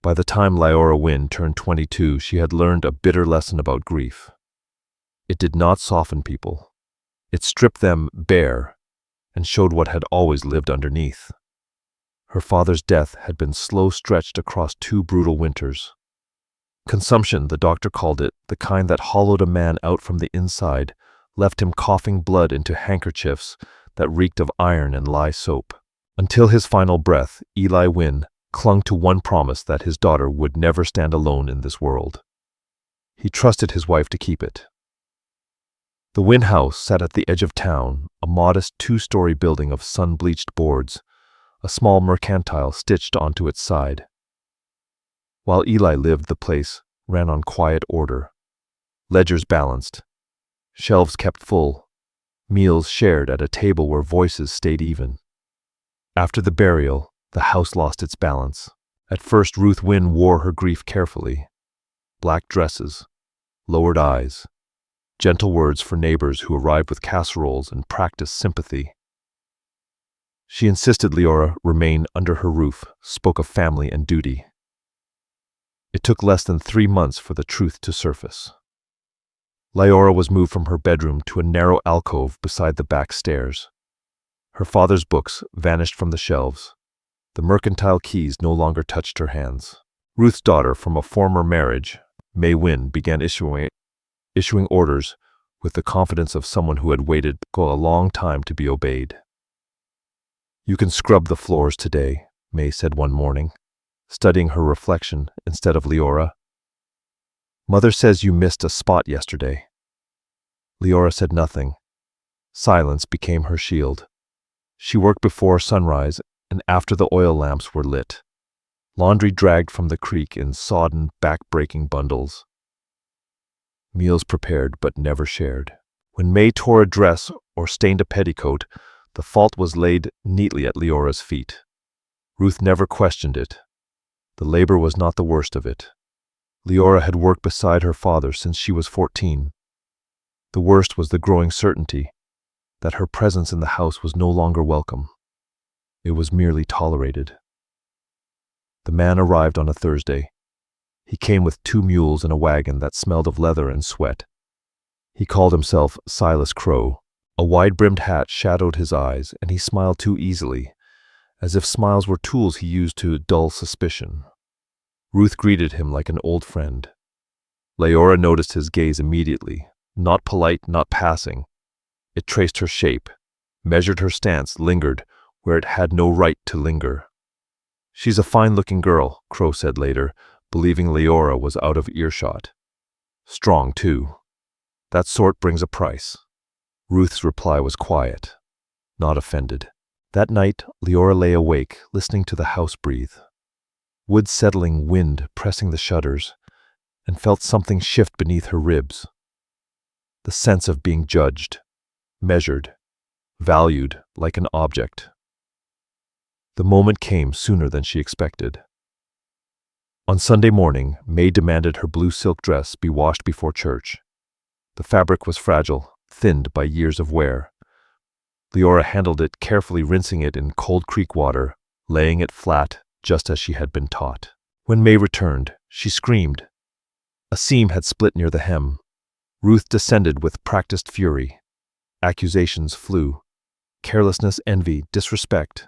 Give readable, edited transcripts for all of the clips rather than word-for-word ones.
By the time Leora Wynne turned 22, she had learned a bitter lesson about grief. It did not soften people. It stripped them bare and showed what had always lived underneath. Her father's death had been slow stretched across 2 brutal winters. Consumption, the doctor called it, the kind that hollowed a man out from the inside, left him coughing blood into handkerchiefs that reeked of iron and lye soap. Until his final breath, Eli Wynne clung to one promise, that his daughter would never stand alone in this world. He trusted his wife to keep it. The Wynne house sat at the edge of town, a modest 2-story building of sun-bleached boards, a small mercantile stitched onto its side. While Eli lived, the place ran on quiet order. Ledgers balanced, shelves kept full, meals shared at a table where voices stayed even. After the burial, the house lost its balance. At first, Ruth Wynne wore her grief carefully. Black dresses, lowered eyes, gentle words for neighbors who arrived with casseroles and practiced sympathy. She insisted Leora remain under her roof, spoke of family and duty. It took less than 3 months for the truth to surface. Leora was moved from her bedroom to a narrow alcove beside the back stairs. Her father's books vanished from the shelves. The mercantile keys no longer touched her hands. Ruth's daughter from a former marriage, May Wynne, began issuing orders with the confidence of someone who had waited a long time to be obeyed. "You can scrub the floors today," May said one morning, studying her reflection instead of Leora. "Mother says you missed a spot yesterday." Leora said nothing. Silence became her shield. She worked before sunrise and after the oil lamps were lit. Laundry dragged from the creek in sodden, back-breaking bundles. Meals prepared but never shared. When May tore a dress or stained a petticoat, the fault was laid neatly at Leora's feet. Ruth never questioned it. The labor was not the worst of it. Leora had worked beside her father since she was 14. The worst was the growing certainty that her presence in the house was no longer welcome. It was merely tolerated. The man arrived on a Thursday. He came with 2 mules and a wagon that smelled of leather and sweat. He called himself Silas Crow. A wide-brimmed hat shadowed his eyes, and he smiled too easily, as if smiles were tools he used to dull suspicion. Ruth greeted him like an old friend. Leora noticed his gaze immediately, not polite, not passing. It traced her shape, measured her stance, lingered where it had no right to linger. "She's a fine-looking girl," Crow said later, believing Leora was out of earshot. "Strong, too. That sort brings a price." Ruth's reply was quiet, not offended. That night, Leora lay awake, listening to the house breathe. Wood settling, wind pressing the shutters, and felt something shift beneath her ribs. The sense of being judged, measured, valued like an object. The moment came sooner than she expected. On Sunday morning, May demanded her blue silk dress be washed before church. The fabric was fragile, thinned by years of wear. Leora handled it, carefully rinsing it in cold creek water, laying it flat just as she had been taught. When May returned, she screamed. A seam had split near the hem. Ruth descended with practiced fury. Accusations flew. Carelessness, envy, disrespect.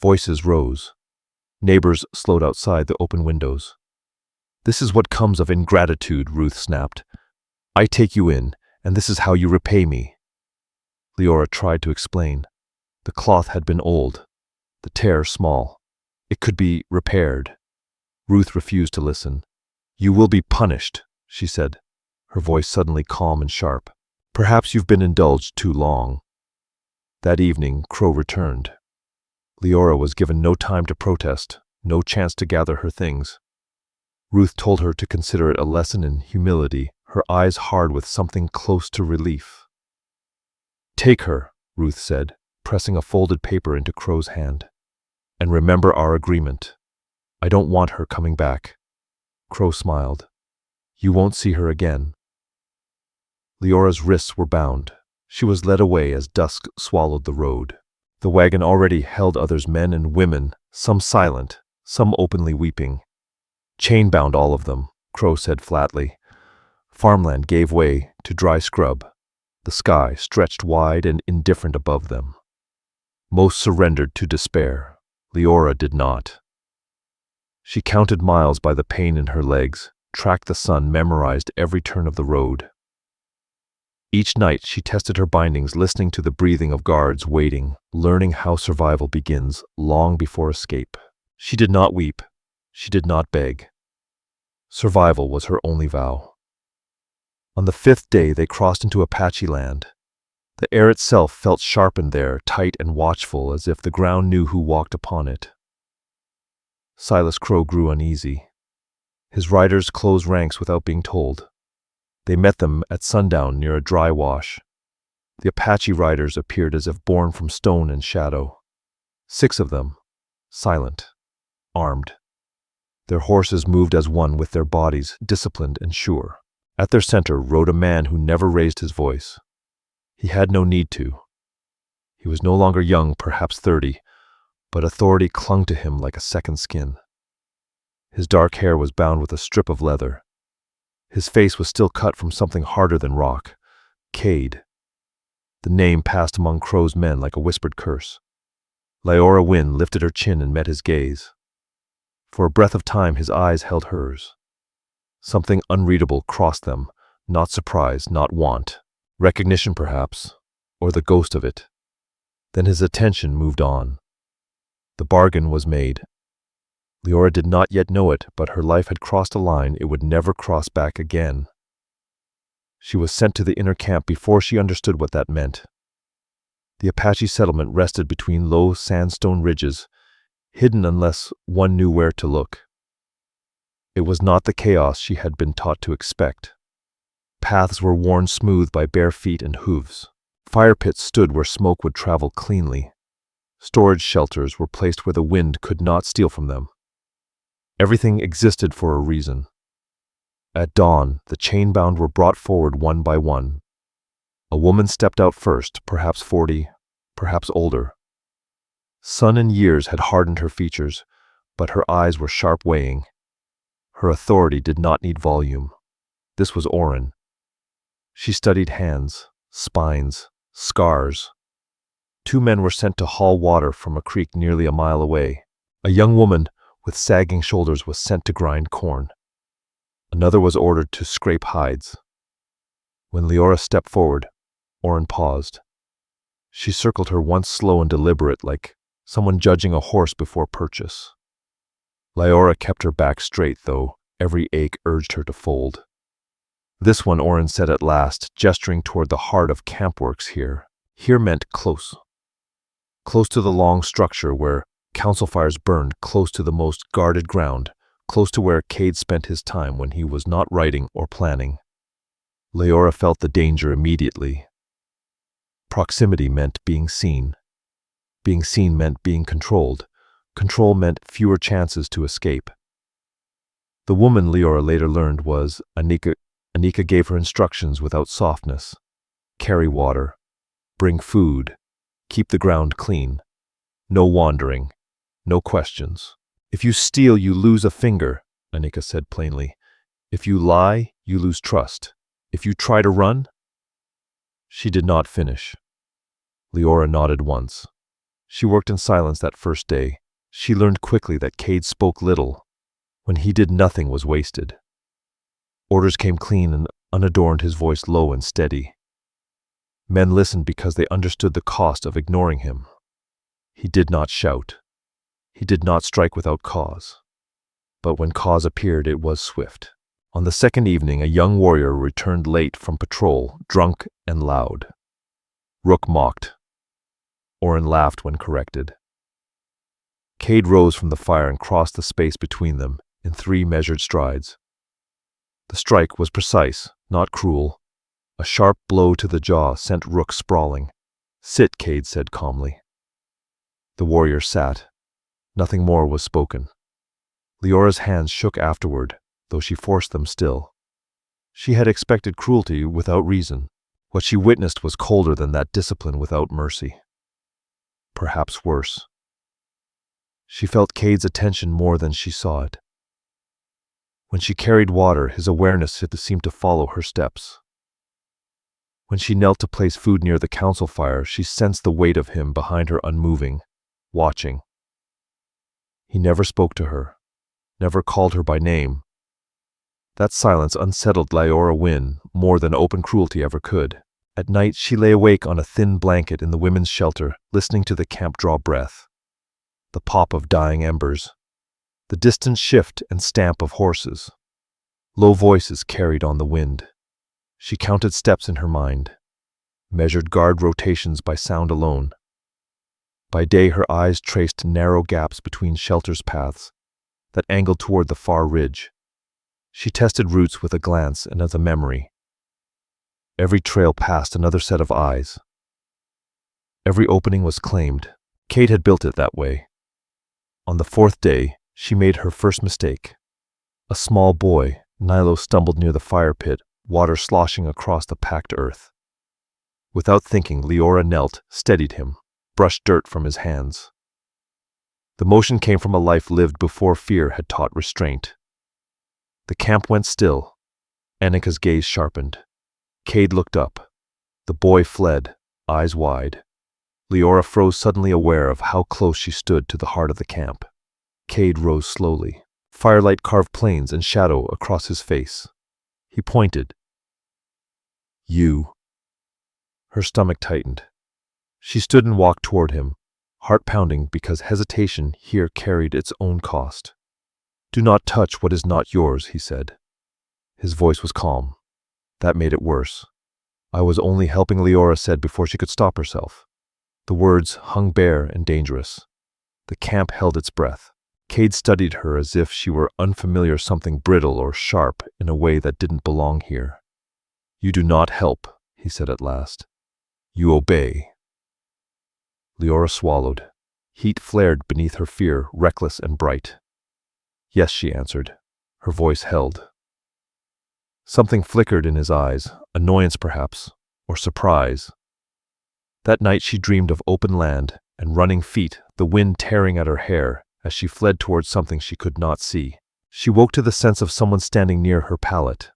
Voices rose. Neighbors slowed outside the open windows. "This is what comes of ingratitude," Ruth snapped. "I take you in, and this is how you repay me." Leora tried to explain. The cloth had been old, the tear small. It could be repaired. Ruth refused to listen. "You will be punished," she said, her voice suddenly calm and sharp. "Perhaps you've been indulged too long." That evening, Crow returned. Leora was given no time to protest, no chance to gather her things. Ruth told her to consider it a lesson in humility, her eyes hard with something close to relief. "Take her," Ruth said, pressing a folded paper into Crow's hand. "And remember our agreement. I don't want her coming back." Crow smiled. "You won't see her again." Leora's wrists were bound. She was led away as dusk swallowed the road. The wagon already held others, men and women, some silent, some openly weeping. Chain-bound all of them, Crow said flatly. Farmland gave way to dry scrub. The sky stretched wide and indifferent above them. Most surrendered to despair. Leora did not. She counted miles by the pain in her legs, tracked the sun, memorized every turn of the road. Each night she tested her bindings, listening to the breathing of guards waiting, learning how survival begins long before escape. She did not weep. She did not beg. Survival was her only vow. On the 5th day they crossed into Apache land. The air itself felt sharpened there, tight and watchful, as if the ground knew who walked upon it. Silas Crow grew uneasy. His riders closed ranks without being told. They met them at sundown near a dry wash. The Apache riders appeared as if born from stone and shadow. 6 of them, silent, armed. Their horses moved as one, with their bodies disciplined and sure. At their center rode a man who never raised his voice. He had no need to. He was no longer young, perhaps 30, but authority clung to him like a second skin. His dark hair was bound with a strip of leather. His face was still cut from something harder than rock. Cade. The name passed among Crow's men like a whispered curse. Leora Wynne lifted her chin and met his gaze. For a breath of time his eyes held hers. Something unreadable crossed them, not surprise, not want. Recognition perhaps, or the ghost of it. Then his attention moved on. The bargain was made. Leora did not yet know it, but her life had crossed a line it would never cross back again. She was sent to the inner camp before she understood what that meant. The Apache settlement rested between low sandstone ridges, hidden unless one knew where to look. It was not the chaos she had been taught to expect. Paths were worn smooth by bare feet and hooves. Fire pits stood where smoke would travel cleanly. Storage shelters were placed where the wind could not steal from them. Everything existed for a reason. At dawn, the chain-bound were brought forward one by one. A woman stepped out first, perhaps 40, perhaps older. Sun and years had hardened her features, but her eyes were sharp, weighing. Her authority did not need volume. This was Oren. She studied hands, spines, scars. 2 men were sent to haul water from a creek nearly a mile away. A young woman with sagging shoulders was sent to grind corn. Another was ordered to scrape hides. When Leora stepped forward, Oren paused. She circled her once slow and deliberate, like someone judging a horse before purchase. Leora kept her back straight, though every ache urged her to fold. This one, Oren said at last, gesturing toward the heart of campworks here. Here meant close. Close to the long structure where council fires burned, close to the most guarded ground, close to where Cade spent his time when he was not writing or planning. Leora felt the danger immediately. Proximity meant being seen. Being seen meant being controlled. Control meant fewer chances to escape. The woman, Leora later learned, was Anika. Anika gave her instructions without softness. Carry water. Bring food. Keep the ground clean. No wandering. No questions. If you steal, you lose a finger, Anika said plainly. If you lie, you lose trust. If you try to run... She did not finish. Leora nodded once. She worked in silence that first day. She learned quickly that Cade spoke little. When he did, nothing was wasted. Orders came clean and unadorned, his voice low and steady. Men listened because they understood the cost of ignoring him. He did not shout. He did not strike without cause. But when cause appeared, it was swift. On the second evening, a young warrior returned late from patrol, drunk and loud. Rook mocked. Oren laughed when corrected. Cade rose from the fire and crossed the space between them in 3 measured strides. The strike was precise, not cruel. A sharp blow to the jaw sent Rook sprawling. Sit, Cade said calmly. The warrior sat. Nothing more was spoken. Leora's hands shook afterward, though she forced them still. She had expected cruelty without reason. What she witnessed was colder than that discipline without mercy. Perhaps worse. She felt Cade's attention more than she saw it. When she carried water, his awareness seemed to follow her steps. When she knelt to place food near the council fire, she sensed the weight of him behind her, unmoving, watching. He never spoke to her, never called her by name. That silence unsettled Leora Wynne more than open cruelty ever could. At night, she lay awake on a thin blanket in the women's shelter, listening to the camp draw breath, the pop of dying embers, the distant shift and stamp of horses. Low voices carried on the wind. She counted steps in her mind, measured guard rotations by sound alone. By day, her eyes traced narrow gaps between shelters' paths that angled toward the far ridge. She tested routes with a glance and as a memory. Every trail passed another set of eyes. Every opening was claimed. Kate had built it that way. On the fourth day, she made her first mistake. A small boy, Nilo, stumbled near the fire pit, water sloshing across the packed earth. Without thinking, Leora knelt, steadied him, brushed dirt from his hands. The motion came from a life lived before fear had taught restraint. The camp went still. Annika's gaze sharpened. Cade looked up. The boy fled, eyes wide. Leora froze, suddenly aware of how close she stood to the heart of the camp. Cade rose slowly. Firelight carved planes and shadow across his face. He pointed. "You." Her stomach tightened. She stood and walked toward him, heart pounding because hesitation here carried its own cost. "Do not touch what is not yours," he said. His voice was calm. That made it worse. "I was only helping," Leora said before she could stop herself. The words hung bare and dangerous. The camp held its breath. Cade studied her as if she were unfamiliar, something brittle or sharp in a way that didn't belong here. "You do not help," he said at last. "You obey." Leora swallowed. Heat flared beneath her fear, reckless and bright. "Yes," she answered. Her voice held. Something flickered in his eyes, annoyance perhaps, or surprise. That night she dreamed of open land and running feet, the wind tearing at her hair as she fled towards something she could not see. She woke to the sense of someone standing near her pallet.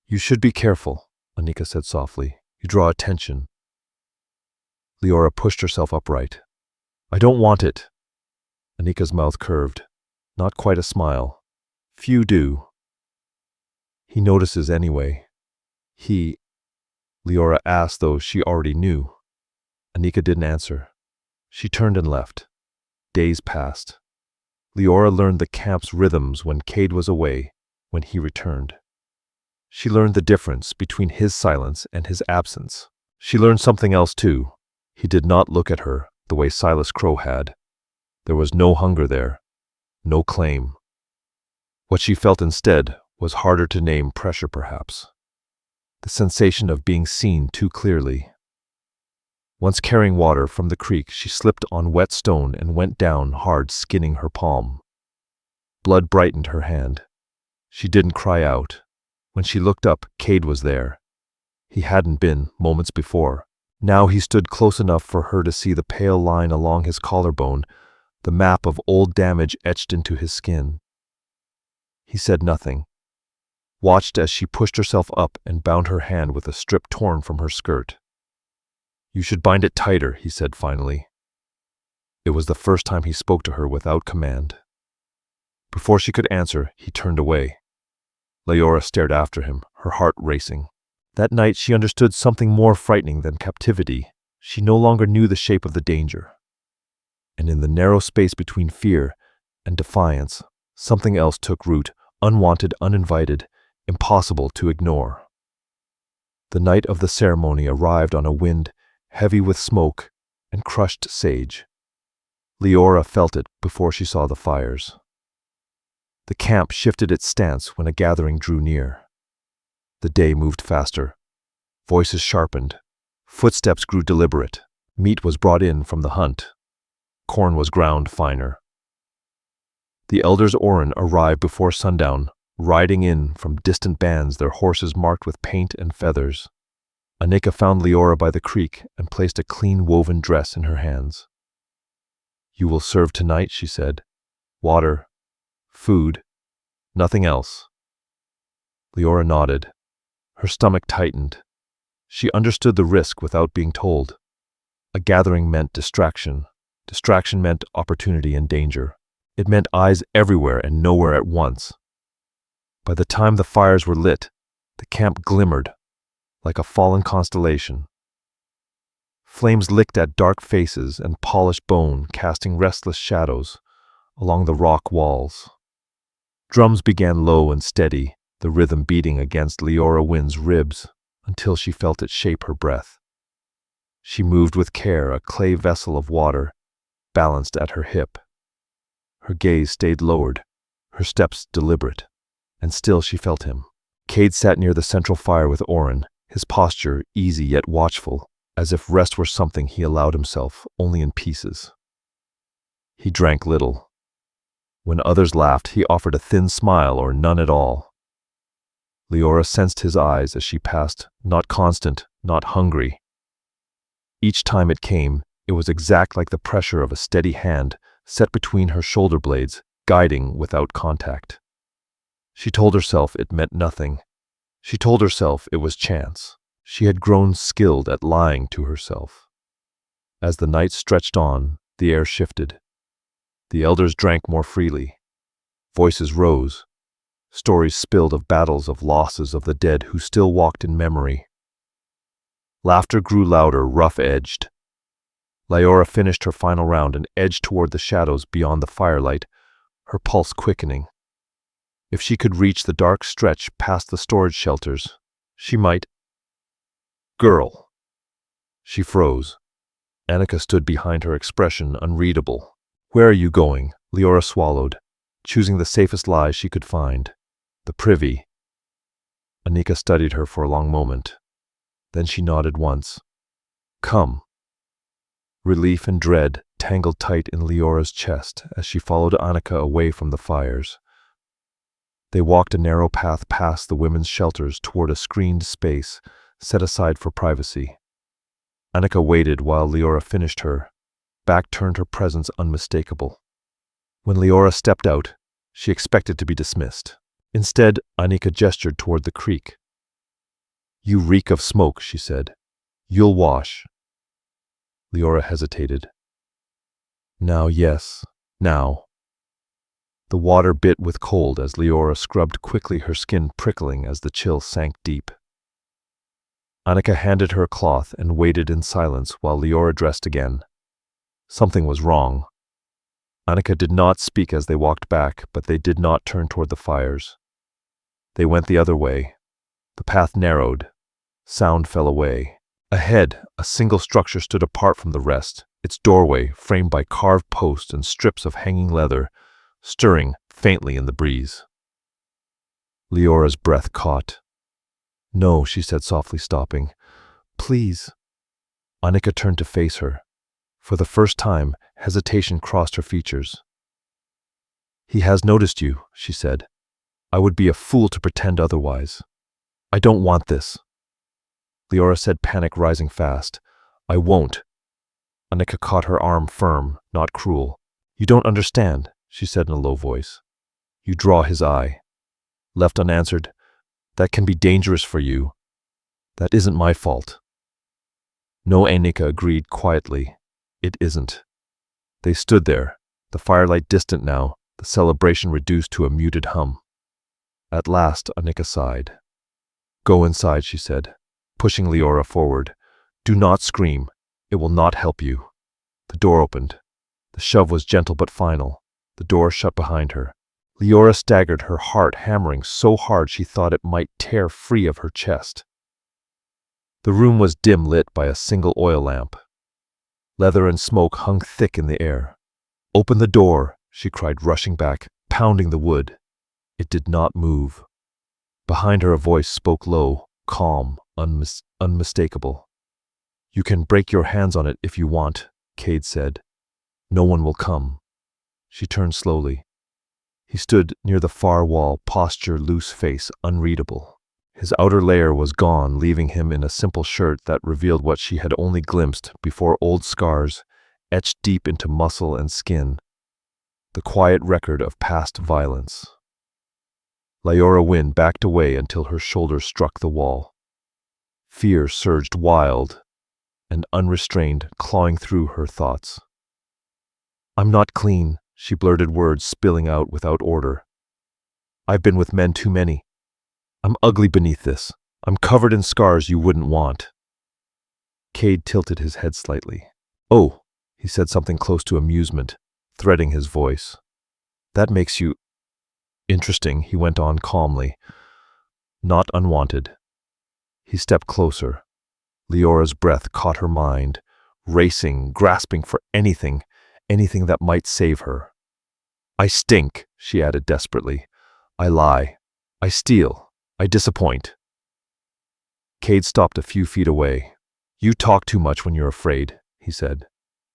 "You should be careful," Annika said softly. "You draw attention." Leora pushed herself upright. "I don't want it." Annika's mouth curved. Not quite a smile. "Few do." "He notices anyway." Leora asked, though she already knew. Annika didn't answer. She turned and left. Days passed. Leora learned the camp's rhythms when Cade was away, when he returned. She learned the difference between his silence and his absence. She learned something else too. He did not look at her the way Silas Crow had. There was no hunger there, no claim. What she felt instead was harder to name, pressure perhaps. The sensation of being seen too clearly. Once carrying water from the creek, she slipped on wet stone and went down hard, skinning her palm. Blood brightened her hand. She didn't cry out. When she looked up, Cade was there. He hadn't been moments before. Now he stood close enough for her to see the pale line along his collarbone, the map of old damage etched into his skin. He said nothing, watched as she pushed herself up and bound her hand with a strip torn from her skirt. "You should bind it tighter," he said finally. It was the first time he spoke to her without command. Before she could answer, he turned away. Leora stared after him, her heart racing. That night she understood something more frightening than captivity. She no longer knew the shape of the danger. And in the narrow space between fear and defiance, something else took root, unwanted, uninvited, impossible to ignore. The night of the ceremony arrived on a wind heavy with smoke and crushed sage. Leora felt it before she saw the fires. The camp shifted its stance when a gathering drew near. The day moved faster. Voices sharpened. Footsteps grew deliberate. Meat was brought in from the hunt. Corn was ground finer. The elders Orin arrived before sundown, riding in from distant bands, their horses marked with paint and feathers. Annika found Leora by the creek and placed a clean woven dress in her hands. "You will serve tonight," she said. "Water, food, Nothing else. Leora nodded. Her stomach tightened. She understood the risk without being told. A gathering meant distraction. Distraction meant opportunity and danger. It meant eyes everywhere and nowhere at once. By the time the fires were lit, the camp glimmered like a fallen constellation. Flames licked at dark faces and polished bone, casting restless shadows along the rock walls. Drums began low and steady, the rhythm beating against Leora Wynn's ribs until she felt it shape her breath. She moved with care, a clay vessel of water balanced at her hip. Her gaze stayed lowered, her steps deliberate, and still she felt him. Cade sat near the central fire with Oren, his posture easy yet watchful, as if rest were something he allowed himself only in pieces. He drank little. When others laughed, he offered a thin smile or none at all. Leora sensed his eyes as she passed, not constant, not hungry. Each time it came, it was exact like the pressure of a steady hand set between her shoulder blades, guiding without contact. She told herself it meant nothing. She told herself it was chance. She had grown skilled at lying to herself. As the night stretched on, the air shifted. The elders drank more freely. Voices rose. Stories spilled of battles, of losses, of the dead who still walked in memory. Laughter grew louder, rough-edged. Leora finished her final round and edged toward the shadows beyond the firelight, her pulse quickening. If she could reach the dark stretch past the storage shelters, she might. Girl. She froze. Annika stood behind her, expression unreadable. Where are you going? Leora swallowed, choosing the safest lie she could find. The privy. Annika studied her for a long moment. Then she nodded once. Come. Relief and dread tangled tight in Leora's chest as she followed Annika away from the fires. They walked a narrow path past the women's shelters toward a screened space set aside for privacy. Annika waited while Leora finished her, back turned, her presence unmistakable. When Leora stepped out, she expected to be dismissed. Instead, Annika gestured toward the creek. You reek of smoke, she said. You'll wash. Leora hesitated. Now, yes, now. The water bit with cold as Leora scrubbed quickly, her skin prickling as the chill sank deep. Annika handed her a cloth and waited in silence while Leora dressed again. Something was wrong. Annika did not speak as they walked back, but they did not turn toward the fires. They went the other way. The path narrowed. Sound fell away. Ahead, a single structure stood apart from the rest, its doorway framed by carved posts and strips of hanging leather, stirring faintly in the breeze. Leora's breath caught. No, she said softly, stopping. Please. Annika turned to face her. For the first time, hesitation crossed her features. He has noticed you, she said. I would be a fool to pretend otherwise. I don't want this. Leora said, panic rising fast. I won't. Annika caught her arm firm, not cruel. You don't understand, she said in a low voice. You draw his eye. Left unanswered, that can be dangerous for you. That isn't my fault. No, Annika agreed quietly. It isn't. They stood there, the firelight distant now, the celebration reduced to a muted hum. At last, Annika sighed. Go inside, she said, pushing Leora forward. Do not scream. It will not help you. The door opened. The shove was gentle but final. The door shut behind her. Leora staggered, her heart hammering so hard she thought it might tear free of her chest. The room was dim, lit by a single oil lamp. Leather and smoke hung thick in the air. Open the door, she cried, rushing back, pounding the wood. It did not move. Behind her a voice spoke low, calm, unmistakable. You can break your hands on it if you want, Cade said. No one will come. She turned slowly. He stood near the far wall, posture loose, face unreadable. His outer layer was gone, leaving him in a simple shirt that revealed what she had only glimpsed before, old scars, etched deep into muscle and skin. The quiet record of past violence. Leora Wynne backed away until her shoulders struck the wall. Fear surged wild and unrestrained, clawing through her thoughts. "I'm not clean," she blurted, words spilling out without order. "I've been with men too many. I'm ugly beneath this. I'm covered in scars you wouldn't want." Cade tilted his head slightly. "Oh," he said, something close to amusement, threading his voice. "That makes you interesting," he went on calmly. "Not unwanted." He stepped closer. Leora's breath caught her mind, racing, grasping for anything that might save her. "I stink," she added desperately. "I lie. I steal. I disappoint." Cade stopped a few feet away. "You talk too much when you're afraid," he said.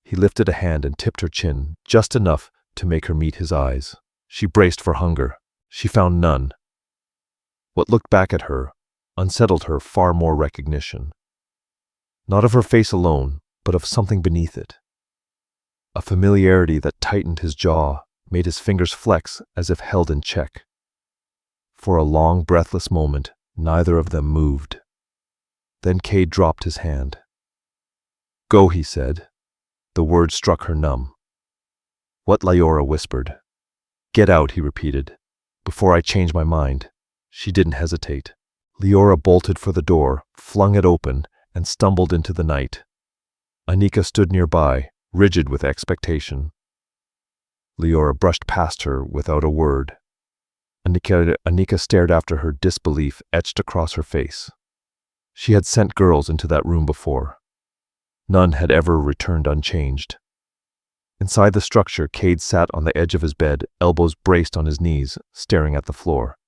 He lifted a hand and tipped her chin, just enough to make her meet his eyes. She braced for hunger. She found none. What looked back at her unsettled her far more recognition. Not of her face alone, but of something beneath it. A familiarity that tightened his jaw, made his fingers flex as if held in check. For a long, breathless moment, neither of them moved. Then Cade dropped his hand. "Go," he said. The word struck her numb. What Leora whispered. "Get out," he repeated. "Before I change my mind." She didn't hesitate. Leora bolted for the door, flung it open, and stumbled into the night. Anika stood nearby, rigid with expectation. Leora brushed past her without a word. Anika stared after her, disbelief etched across her face. She had sent girls into that room before. None had ever returned unchanged. Inside the structure, Cade sat on the edge of his bed, elbows braced on his knees, staring at the floor.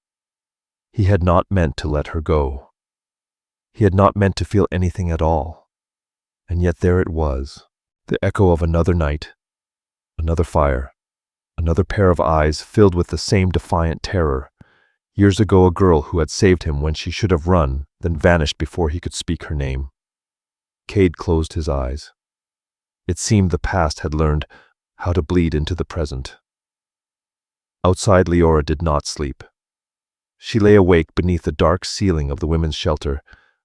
He had not meant to let her go. He had not meant to feel anything at all. And yet there it was, the echo of another night, another fire, another pair of eyes filled with the same defiant terror. Years ago, a girl who had saved him when she should have run, then vanished before he could speak her name. Cade closed his eyes. It seemed the past had learned how to bleed into the present. Outside, Leora did not sleep. She lay awake beneath the dark ceiling of the women's shelter,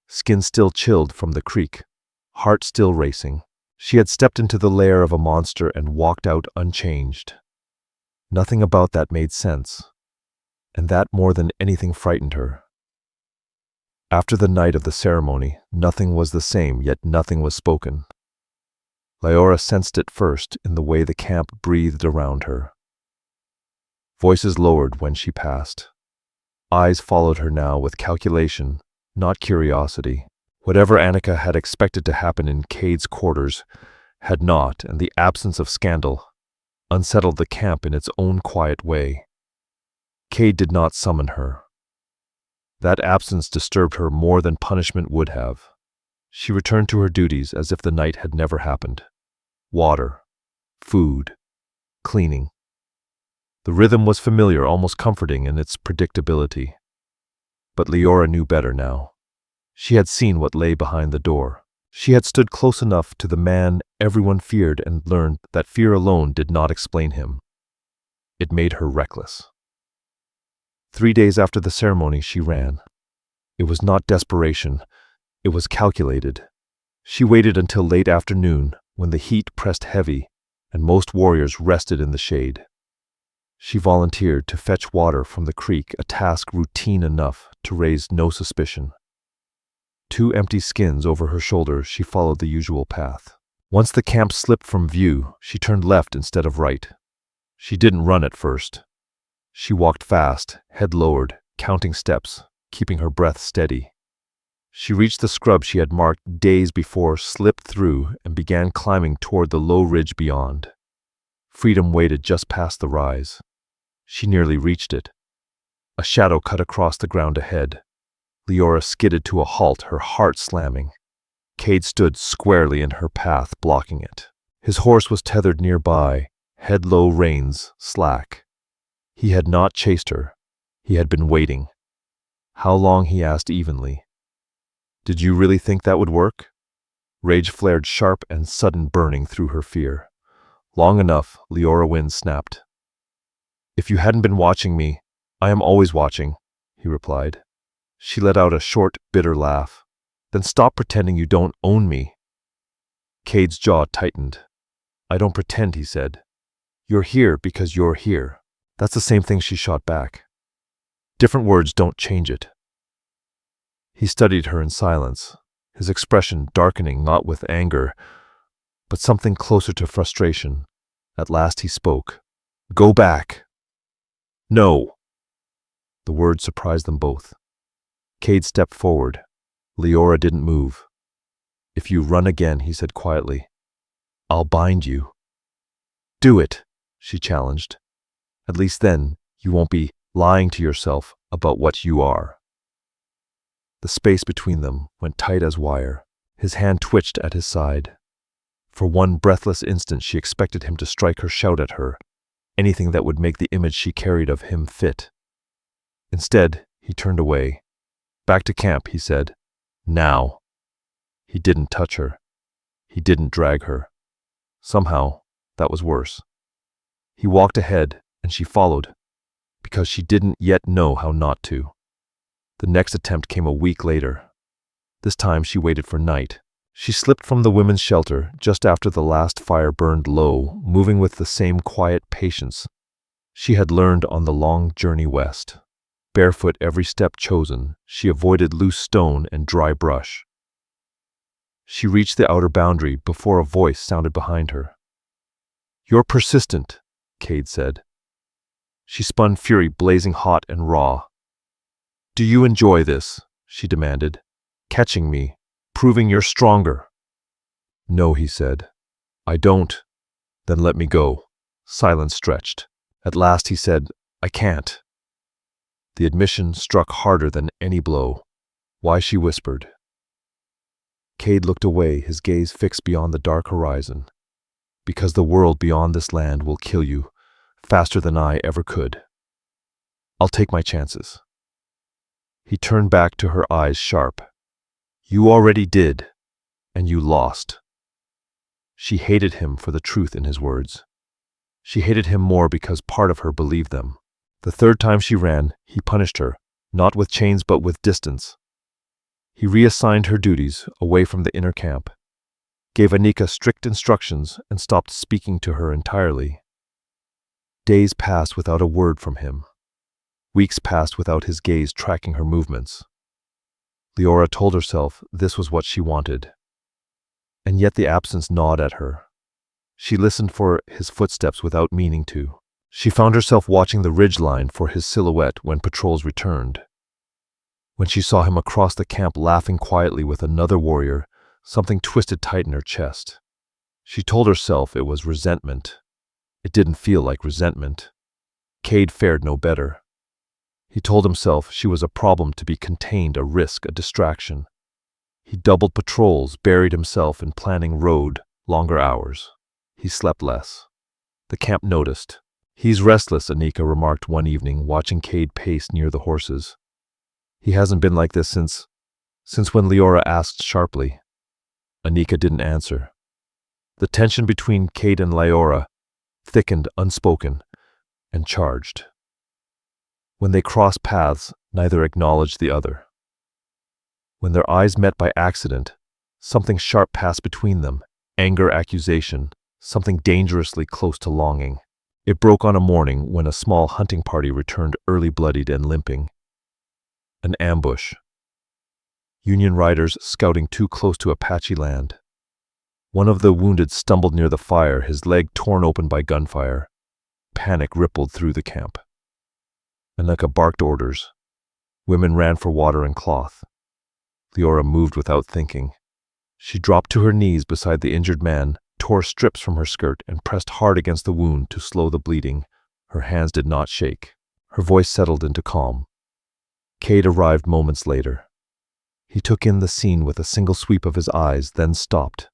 skin still chilled from the creek, heart still racing. She had stepped into the lair of a monster and walked out unchanged. Nothing about that made sense, and that more than anything frightened her. After the night of the ceremony, nothing was the same, yet nothing was spoken. Leora sensed it first in the way the camp breathed around her. Voices lowered when she passed. Eyes followed her now with calculation, not curiosity. Whatever Anika had expected to happen in Cade's quarters had not, and the absence of scandal unsettled the camp in its own quiet way. Cade did not summon her. That absence disturbed her more than punishment would have. She returned to her duties as if the night had never happened. Water, food, cleaning. The rhythm was familiar, almost comforting in its predictability. But Leora knew better now. She had seen what lay behind the door. She had stood close enough to the man everyone feared and learned that fear alone did not explain him. It made her reckless. 3 days after the ceremony, she ran. It was not desperation. It was calculated. She waited until late afternoon, when the heat pressed heavy and most warriors rested in the shade. She volunteered to fetch water from the creek, a task routine enough to raise no suspicion. 2 empty skins over her shoulders, she followed the usual path. Once the camp slipped from view, she turned left instead of right. She didn't run at first. She walked fast, head lowered, counting steps, keeping her breath steady. She reached the scrub she had marked days before, slipped through, and began climbing toward the low ridge beyond. Freedom waited just past the rise. She nearly reached it. A shadow cut across the ground ahead. Leora skidded to a halt, her heart slamming. Cade stood squarely in her path, blocking it. His horse was tethered nearby, head low, reins slack. He had not chased her. He had been waiting. How long, he asked evenly. Did you really think that would work? Rage flared sharp and sudden, burning through her fear. Long enough, Leora Wynne snapped. If you hadn't been watching me, I am always watching. he replied. She let out a short, bitter laugh. Then stop pretending you don't own me. Cade's jaw tightened. I don't pretend, he said. You're here because you're here. That's the same thing she shot back. Different words don't change it. He studied her in silence, his expression darkening not with anger, but something closer to frustration. At last he spoke. Go back. No. The word surprised them both. Cade stepped forward. Leora didn't move. If you run again, he said quietly, I'll bind you. Do it, she challenged. At least then you won't be lying to yourself about what you are. The space between them went tight as wire. His hand twitched at his side. For one breathless instant she expected him to strike her, shout at her, anything that would make the image she carried of him fit. Instead, he turned away. Back to camp, he said. Now. He didn't touch her. He didn't drag her. Somehow, that was worse. He walked ahead, and she followed, because she didn't yet know how not to. The next attempt came a week later. This time she waited for night. She slipped from the women's shelter just after the last fire burned low, moving with the same quiet patience she had learned on the long journey west. Barefoot every step chosen, she avoided loose stone and dry brush. She reached the outer boundary before a voice sounded behind her. You're persistent, Cade said. She spun, fury blazing hot and raw. Do you enjoy this? She demanded. Catching me, proving you're stronger. No, he said. I don't. Then let me go. Silence stretched. At last he said, I can't. The admission struck harder than any blow. Why, she whispered. Cade looked away, his gaze fixed beyond the dark horizon. Because the world beyond this land will kill you, faster than I ever could. I'll take my chances. He turned back to her, eyes sharp. You already did, and you lost. She hated him for the truth in his words. She hated him more because part of her believed them. The third time she ran, he punished her, not with chains but with distance. He reassigned her duties away from the inner camp, gave Anika strict instructions, and stopped speaking to her entirely. Days passed without a word from him. Weeks passed without his gaze tracking her movements. Leora told herself this was what she wanted. And yet the absence gnawed at her. She listened for his footsteps without meaning to. She found herself watching the ridgeline for his silhouette when patrols returned. When she saw him across the camp laughing quietly with another warrior, something twisted tight in her chest. She told herself it was resentment. It didn't feel like resentment. Cade fared no better. He told himself she was a problem to be contained, a risk, a distraction. He doubled patrols, buried himself in planning road, longer hours. He slept less. The camp noticed. He's restless, Anika remarked one evening, watching Cade pace near the horses. He hasn't been like this since when Leora asked sharply. Anika didn't answer. The tension between Cade and Leora thickened, unspoken, and charged. When they crossed paths, neither acknowledged the other. When their eyes met by accident, something sharp passed between them, anger, accusation, something dangerously close to longing. It broke on a morning when a small hunting party returned early, bloodied and limping. An ambush. Union riders scouting too close to Apache land. One of the wounded stumbled near the fire, his leg torn open by gunfire. Panic rippled through the camp. Anika barked orders. Women ran for water and cloth. Leora moved without thinking. She dropped to her knees beside the injured man, tore strips from her skirt, and pressed hard against the wound to slow the bleeding. Her hands did not shake. Her voice settled into calm. Cade arrived moments later. He took in the scene with a single sweep of his eyes, then stopped.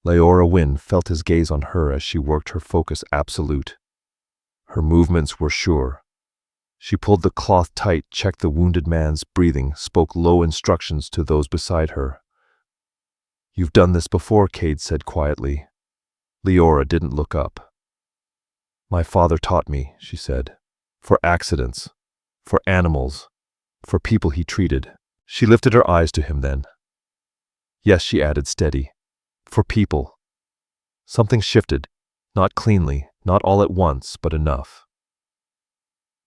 Leora Wynne felt his gaze on her as she worked, her focus absolute. Her movements were sure. She pulled the cloth tight, checked the wounded man's breathing, spoke low instructions to those beside her. You've done this before, Cade said quietly. Leora didn't look up. My father taught me, she said. For accidents. For animals. For people he treated. She lifted her eyes to him then. Yes, she added, steady. For people. Something shifted, not cleanly, not all at once, but enough.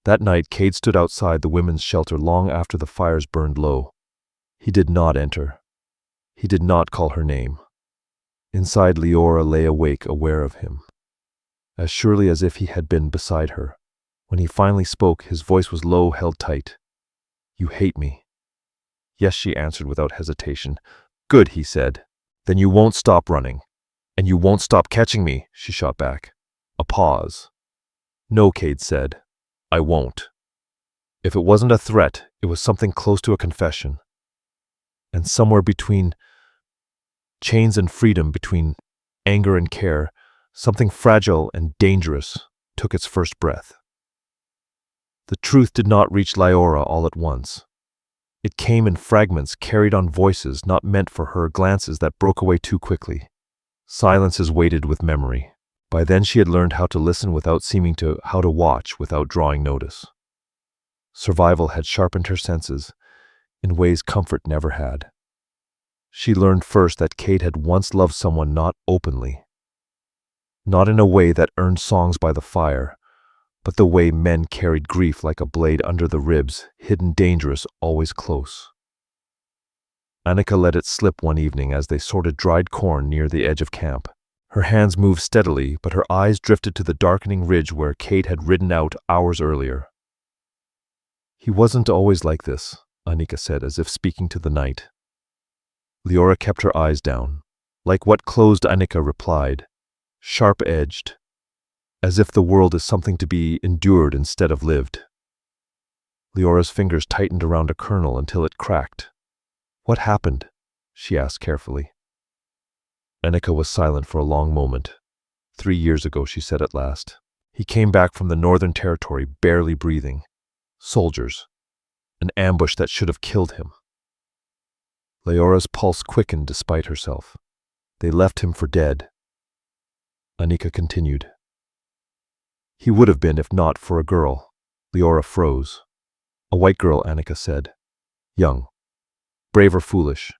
That night, Cade stood outside the women's shelter long after the fires burned low. He did not enter. He did not call her name. Inside, Leora lay awake, aware of him, as surely as if he had been beside her. When he finally spoke, his voice was low, held tight. You hate me. Yes, she answered without hesitation. Good, he said. Then you won't stop running. And you won't stop catching me, she shot back. A pause. No, Cade said. I won't. If it wasn't a threat, it was something close to a confession. And somewhere between chains and freedom, between anger and care, something fragile and dangerous took its first breath. The truth did not reach Leora all at once. It came in fragments, carried on voices not meant for her, glances that broke away too quickly. Silences waited with memory. By then she had learned how to listen without seeming to, how to watch without drawing notice. Survival had sharpened her senses in ways comfort never had. She learned first that Cade had once loved someone not openly, not in a way that earned songs by the fire, but the way men carried grief like a blade under the ribs, hidden, dangerous, always close. Annika let it slip one evening as they sorted dried corn near the edge of camp. Her hands moved steadily, but her eyes drifted to the darkening ridge where Cade had ridden out hours earlier. He wasn't always like this, Annika said, as if speaking to the night. Leora kept her eyes down. Like what closed, Annika replied, sharp-edged, as if the world is something to be endured instead of lived. Leora's fingers tightened around a kernel until it cracked. What happened? She asked carefully. Annika was silent for a long moment. 3 years ago, she said at last. He came back from the Northern Territory, barely breathing. Soldiers. An ambush that should have killed him. Leora's pulse quickened despite herself. They left him for dead. Annika continued. He would have been if not for a girl. Leora froze. A white girl, Annika said. Young. Brave or foolish.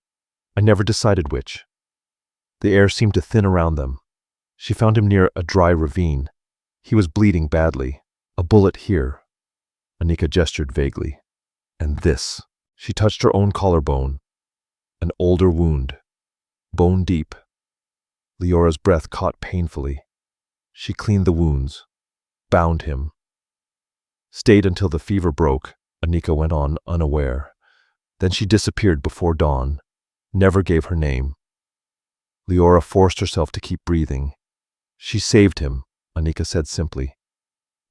I never decided which. The air seemed to thin around them. She found him near a dry ravine. He was bleeding badly. A bullet here. Annika gestured vaguely. And this. She touched her own collarbone. An older wound. Bone deep. Leora's breath caught painfully. She cleaned the wounds. Bound him. Stayed until the fever broke, Annika went on, unaware. Then she disappeared before dawn. Never gave her name. Leora forced herself to keep breathing. She saved him, Annika said simply.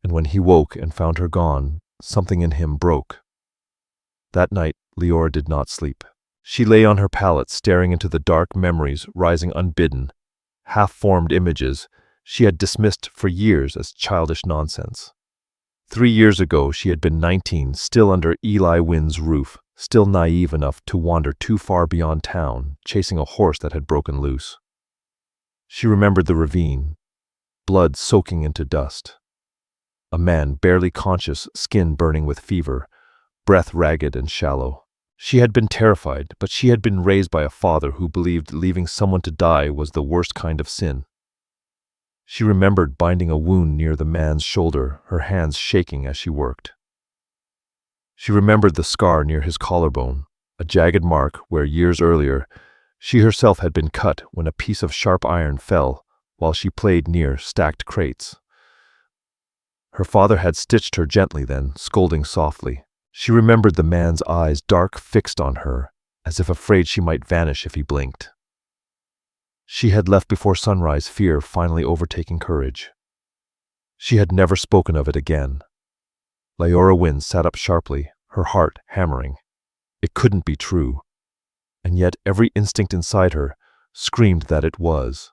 And when he woke and found her gone, something in him broke. That night, Leora did not sleep. She lay on her pallet, staring into the dark memories rising unbidden, half-formed images she had dismissed for years as childish nonsense. 3 years ago, she had been 19, still under Eli Wynn's roof, still naive enough to wander too far beyond town, chasing a horse that had broken loose. She remembered the ravine, blood soaking into dust. A man, barely conscious, skin burning with fever, breath ragged and shallow. She had been terrified, but she had been raised by a father who believed leaving someone to die was the worst kind of sin. She remembered binding a wound near the man's shoulder, her hands shaking as she worked. She remembered the scar near his collarbone, a jagged mark where years earlier she herself had been cut when a piece of sharp iron fell while she played near stacked crates. Her father had stitched her gently then, scolding softly. She remembered the man's eyes dark, fixed on her, as if afraid she might vanish if he blinked. She had left before sunrise, fear finally overtaking courage. She had never spoken of it again. Leora Wynne sat up sharply, her heart hammering. It couldn't be true. And yet every instinct inside her screamed that it was.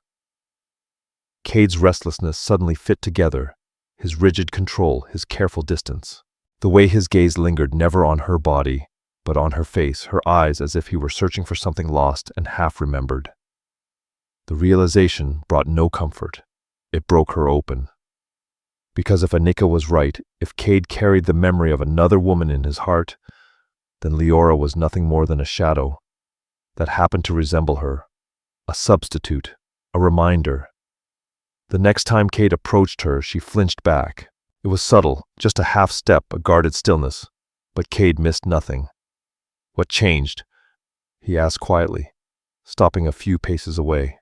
Cade's restlessness suddenly fit together, his rigid control, his careful distance. The way his gaze lingered never on her body, but on her face, her eyes as if he were searching for something lost and half-remembered. The realization brought no comfort. It broke her open. Because if Annika was right, if Cade carried the memory of another woman in his heart, then Leora was nothing more than a shadow that happened to resemble her, a substitute, a reminder. The next time Cade approached her, she flinched back. It was subtle, just a half step, a guarded stillness, but Cade missed nothing. "What changed?" he asked quietly, stopping a few paces away.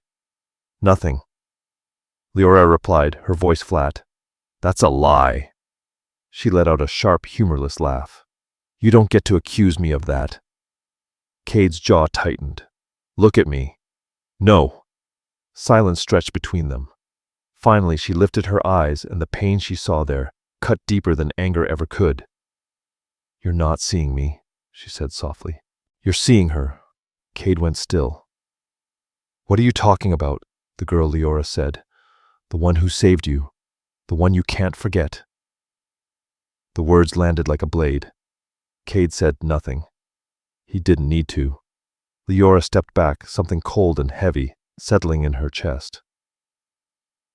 "Nothing," Leora replied, her voice flat. "That's a lie." She let out a sharp, humorless laugh. "You don't get to accuse me of that." Cade's jaw tightened. "Look at me." "No." Silence stretched between them. Finally, she lifted her eyes, and the pain she saw there cut deeper than anger ever could. "You're not seeing me," she said softly. "You're seeing her." Cade went still. "What are you talking about?" the girl Leora said. "The one who saved you. The one you can't forget." The words landed like a blade. Cade said nothing. He didn't need to. Leora stepped back, something cold and heavy settling in her chest.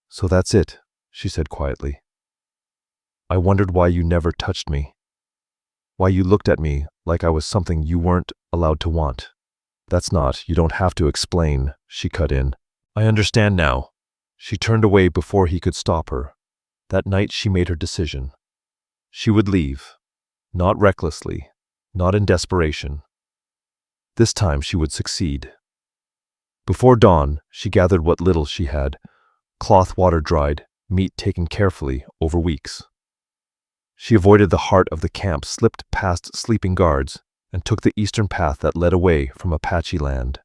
"So that's it," she said quietly. "I wondered why you never touched me. Why you looked at me like I was something you weren't allowed to want." "That's not, you don't have to explain," she cut in. "I understand now." She turned away before he could stop her. That night she made her decision. She would leave. Not recklessly, not in desperation. This time she would succeed. Before dawn, she gathered what little she had, cloth water dried, meat taken carefully over weeks. She avoided the heart of the camp, slipped past sleeping guards, and took the eastern path that led away from Apache land.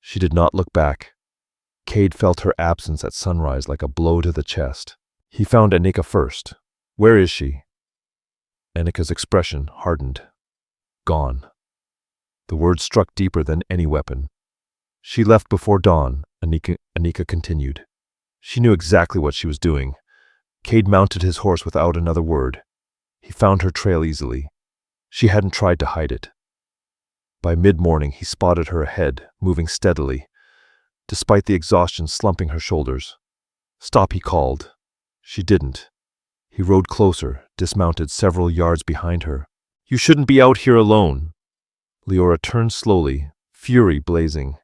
She did not look back. Cade felt her absence at sunrise like a blow to the chest. He found Anika first. "Where is she?" Anika's expression hardened. "Gone." The word struck deeper than any weapon. "She left before dawn," Anika continued. She knew exactly what she was doing. Cade mounted his horse without another word. He found her trail easily. She hadn't tried to hide it. By mid-morning he spotted her ahead, moving steadily, despite the exhaustion slumping her shoulders. "Stop," he called. She didn't. He rode closer, dismounted several yards behind her. "You shouldn't be out here alone." Leora turned slowly, fury blazing.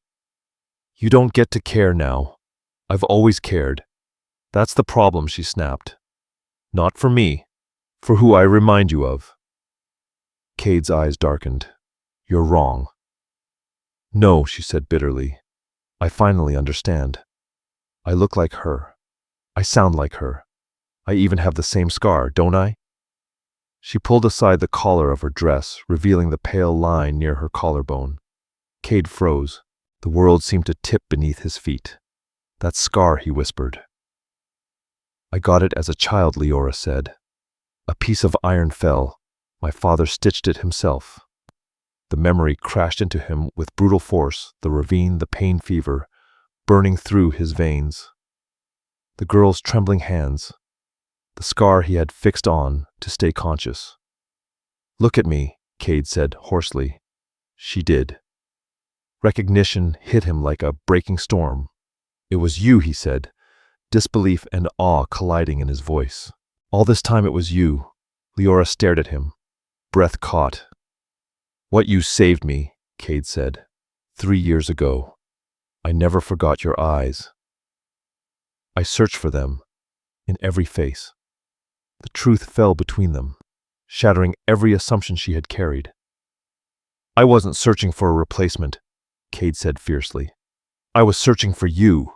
"You don't get to care now. I've always cared. That's the problem," she snapped. "Not for me, for who I remind you of." Cade's eyes darkened. "You're wrong." "No," she said bitterly. "I finally understand. I look like her. I sound like her. I even have the same scar, don't I?" She pulled aside the collar of her dress, revealing the pale line near her collarbone. Cade froze. The world seemed to tip beneath his feet. "That scar," he whispered. "I got it as a child," Leora said. "A piece of iron fell. My father stitched it himself." The memory crashed into him with brutal force, the ravine, the pain fever, burning through his veins. The girl's trembling hands, the scar he had fixed on to stay conscious. "Look at me," Cade said hoarsely. She did. Recognition hit him like a breaking storm. "It was you," he said, disbelief and awe colliding in his voice. "All this time it was you." Leora stared at him, breath caught. "What you saved me," Cade said. 3 years ago. I never forgot your eyes. I searched for them in every face. The truth fell between them, shattering every assumption she had carried. "I wasn't searching for a replacement," Cade said fiercely. "I was searching for you."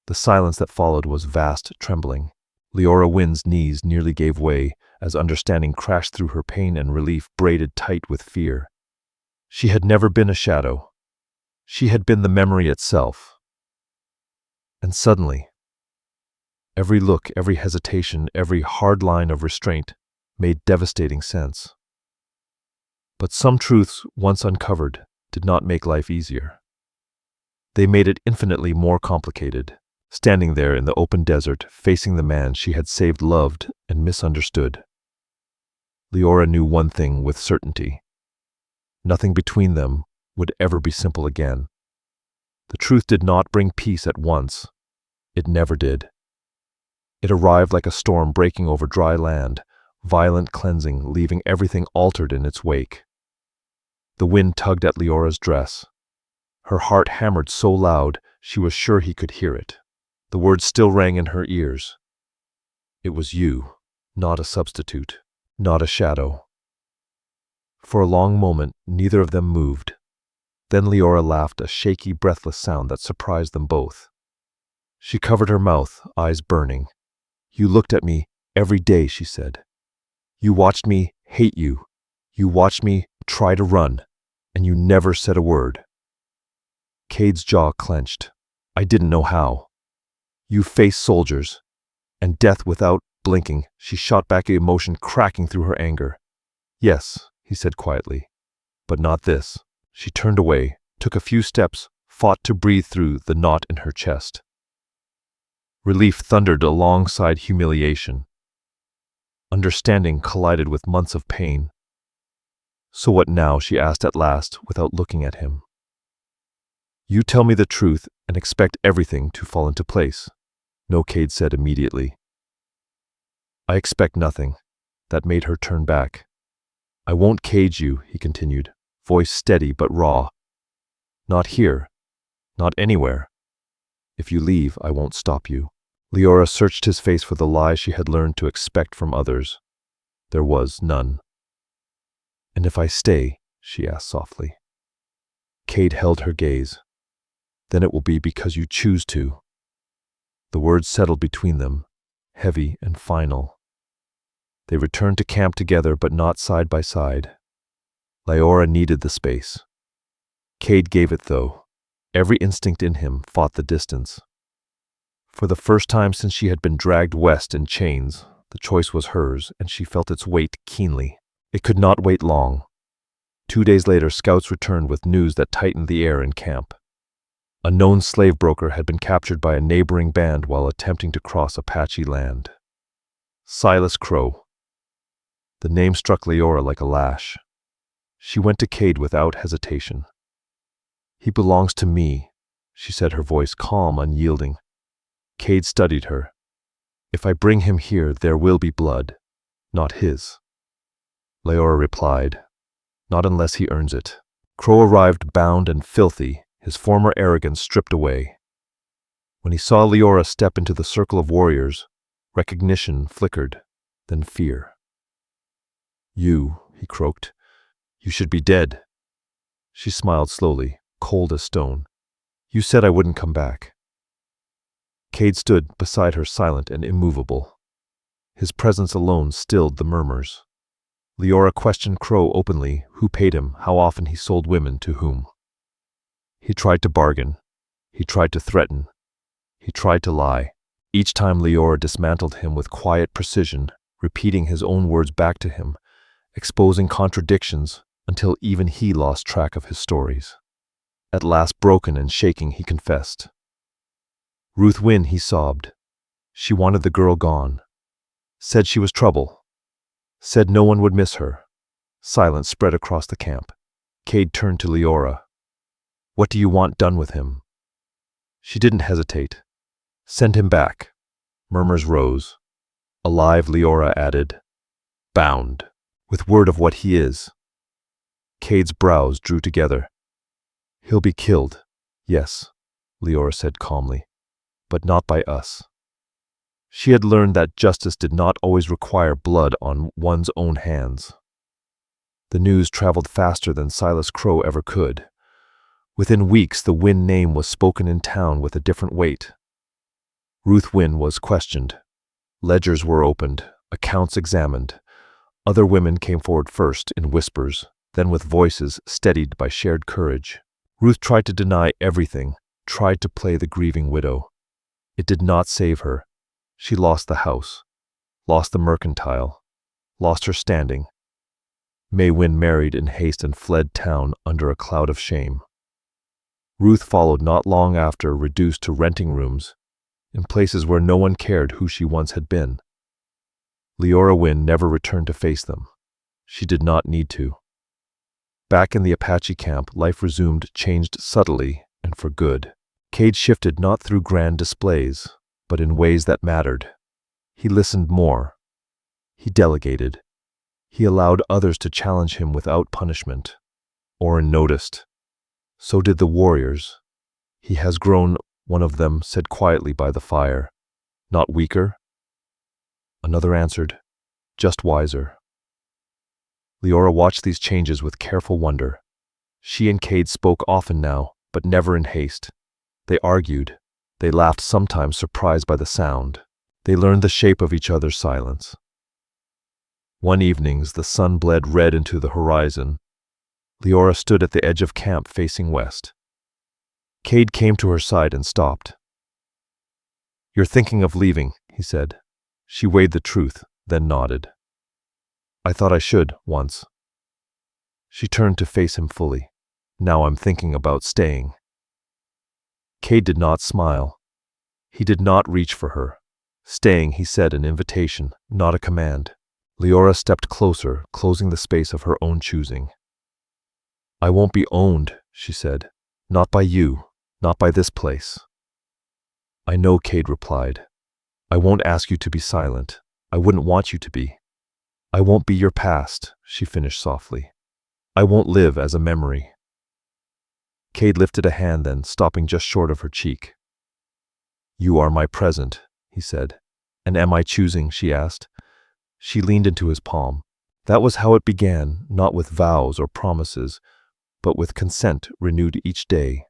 The silence that followed was vast, trembling. Leora Wynn's knees nearly gave way as understanding crashed through her, pain and relief braided tight with fear. She had never been a shadow. She had been the memory itself. And suddenly, every look, every hesitation, every hard line of restraint made devastating sense. But some truths, once uncovered, did not make life easier. They made it infinitely more complicated. Standing there in the open desert, facing the man she had saved, loved, and misunderstood, Leora knew one thing with certainty. Nothing between them would ever be simple again. The truth did not bring peace at once. It never did. It arrived like a storm breaking over dry land, violent cleansing, leaving everything altered in its wake. The wind tugged at Leora's dress. Her heart hammered so loud she was sure he could hear it. The words still rang in her ears. It was you, not a substitute, not a shadow. For a long moment, neither of them moved. Then Leora laughed, a shaky, breathless sound that surprised them both. She covered her mouth, eyes burning. You looked at me every day, she said. You watched me hate you. You watched me try to run, and you never said a word. Cade's jaw clenched. I didn't know how. You faced soldiers, and death without blinking. She shot back, emotion cracking through her anger. Yes, he said quietly, but not this. She turned away, took a few steps, fought to breathe through the knot in her chest. Relief thundered alongside humiliation. Understanding collided with months of pain. So what now? She asked at last, without looking at him. You tell me the truth and expect everything to fall into place. No, Cade said immediately. I expect nothing. That made her turn back. I won't cage you, he continued, voice steady but raw. Not here. Not anywhere. If you leave, I won't stop you. Leora searched his face for the lie she had learned to expect from others. There was none. And if I stay? She asked softly. Cade held her gaze. Then it will be because you choose to. The words settled between them, heavy and final. They returned to camp together, but not side by side. Leora needed the space. Cade gave it, though. Every instinct in him fought the distance. For the first time since she had been dragged west in chains, the choice was hers, and she felt its weight keenly. It could not wait long. 2 days later, scouts returned with news that tightened the air in camp. A known slave broker had been captured by a neighboring band while attempting to cross Apache land. Silas Crow. The name struck Leora like a lash. She went to Cade without hesitation. He belongs to me, she said, her voice calm, unyielding. Cade studied her. If I bring him here, there will be blood, not his. Leora replied, not unless he earns it. Crow arrived bound and filthy, his former arrogance stripped away. When he saw Leora step into the circle of warriors, recognition flickered, then fear. You, he croaked, you should be dead. She smiled slowly, cold as stone. You said I wouldn't come back. Cade stood beside her, silent and immovable. His presence alone stilled the murmurs. Leora questioned Crow openly, who paid him, how often he sold women to whom. He tried to bargain. He tried to threaten. He tried to lie. Each time Leora dismantled him with quiet precision, repeating his own words back to him, exposing contradictions until even he lost track of his stories. At last, broken and shaking, he confessed. Ruth Wynne, he sobbed. She wanted the girl gone. Said she was trouble. Said no one would miss her. Silence spread across the camp. Cade turned to Leora. What do you want done with him? She didn't hesitate. Send him back. Murmurs rose. Alive, Leora added. Bound. With word of what he is. Cade's brows drew together. He'll be killed. Yes, Leora said calmly. But not by us. She had learned that justice did not always require blood on one's own hands. The news traveled faster than Silas Crow ever could. Within weeks, the Wynne name was spoken in town with a different weight. Ruth Wynne was questioned. Ledgers were opened, accounts examined. Other women came forward first in whispers, then with voices steadied by shared courage. Ruth tried to deny everything, tried to play the grieving widow. It did not save her. She lost the house, lost the mercantile, lost her standing. May Wynne married in haste and fled town under a cloud of shame. Ruth followed not long after, reduced to renting rooms, in places where no one cared who she once had been. Leora Wynne never returned to face them. She did not need to. Back in the Apache camp, life resumed, changed subtly and for good. Cade shifted not through grand displays, but in ways that mattered. He listened more. He delegated. He allowed others to challenge him without punishment. Oren noticed. So did the warriors. He has grown, one of them said quietly by the fire. Not weaker? Another answered, just wiser. Leora watched these changes with careful wonder. She and Cade spoke often now, but never in haste. They argued. They laughed, sometimes surprised by the sound. They learned the shape of each other's silence. One evening, as the sun bled red into the horizon, Leora stood at the edge of camp facing west. Cade came to her side and stopped. "You're thinking of leaving," he said. She weighed the truth, then nodded. "I thought I should, once." She turned to face him fully. "Now I'm thinking about staying." Cade did not smile. He did not reach for her. Staying, he said, an invitation, not a command. Leora stepped closer, closing the space of her own choosing. "I won't be owned," she said. "Not by you, not by this place." "I know," Cade replied. "I won't ask you to be silent. I wouldn't want you to be. I won't be your past," she finished softly. "I won't live as a memory." Cade lifted a hand then, stopping just short of her cheek. "You are my present," he said. "And am I choosing?" she asked. She leaned into his palm. That was how it began, not with vows or promises, but with consent renewed each day.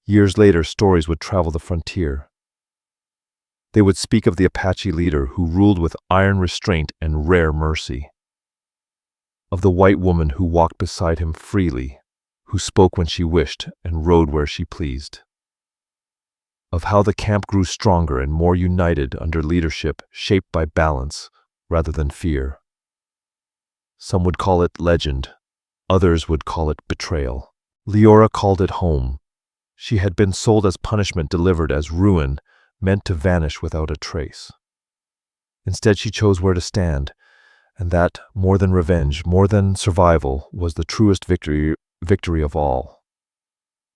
Years later, stories would travel the frontier. They would speak of the Apache leader who ruled with iron restraint and rare mercy. Of the white woman who walked beside him freely, who spoke when she wished and rode where she pleased. Of how the camp grew stronger and more united under leadership shaped by balance rather than fear. Some would call it legend, others would call it betrayal. Leora called it home. She had been sold as punishment, delivered as ruin, meant to vanish without a trace. Instead, she chose where to stand, and that, more than revenge, more than survival, was the truest victory of all.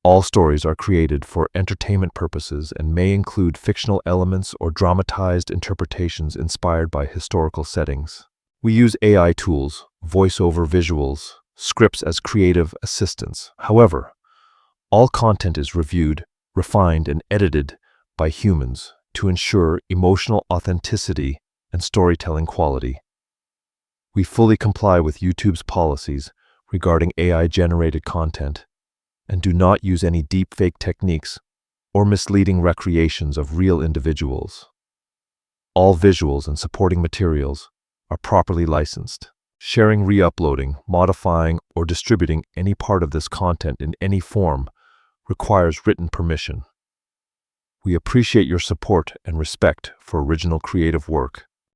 All stories are created for entertainment purposes and may include fictional elements or dramatized interpretations inspired by historical settings. We use AI tools, voiceover visuals, scripts as creative assistants. However, all content is reviewed, refined, and edited by humans to ensure emotional authenticity and storytelling quality. We fully comply with YouTube's policies regarding AI-generated content and do not use any deepfake techniques or misleading recreations of real individuals. All visuals and supporting materials are properly licensed. Sharing, re-uploading, modifying, or distributing any part of this content in any form requires written permission. We appreciate your support and respect for original creative work.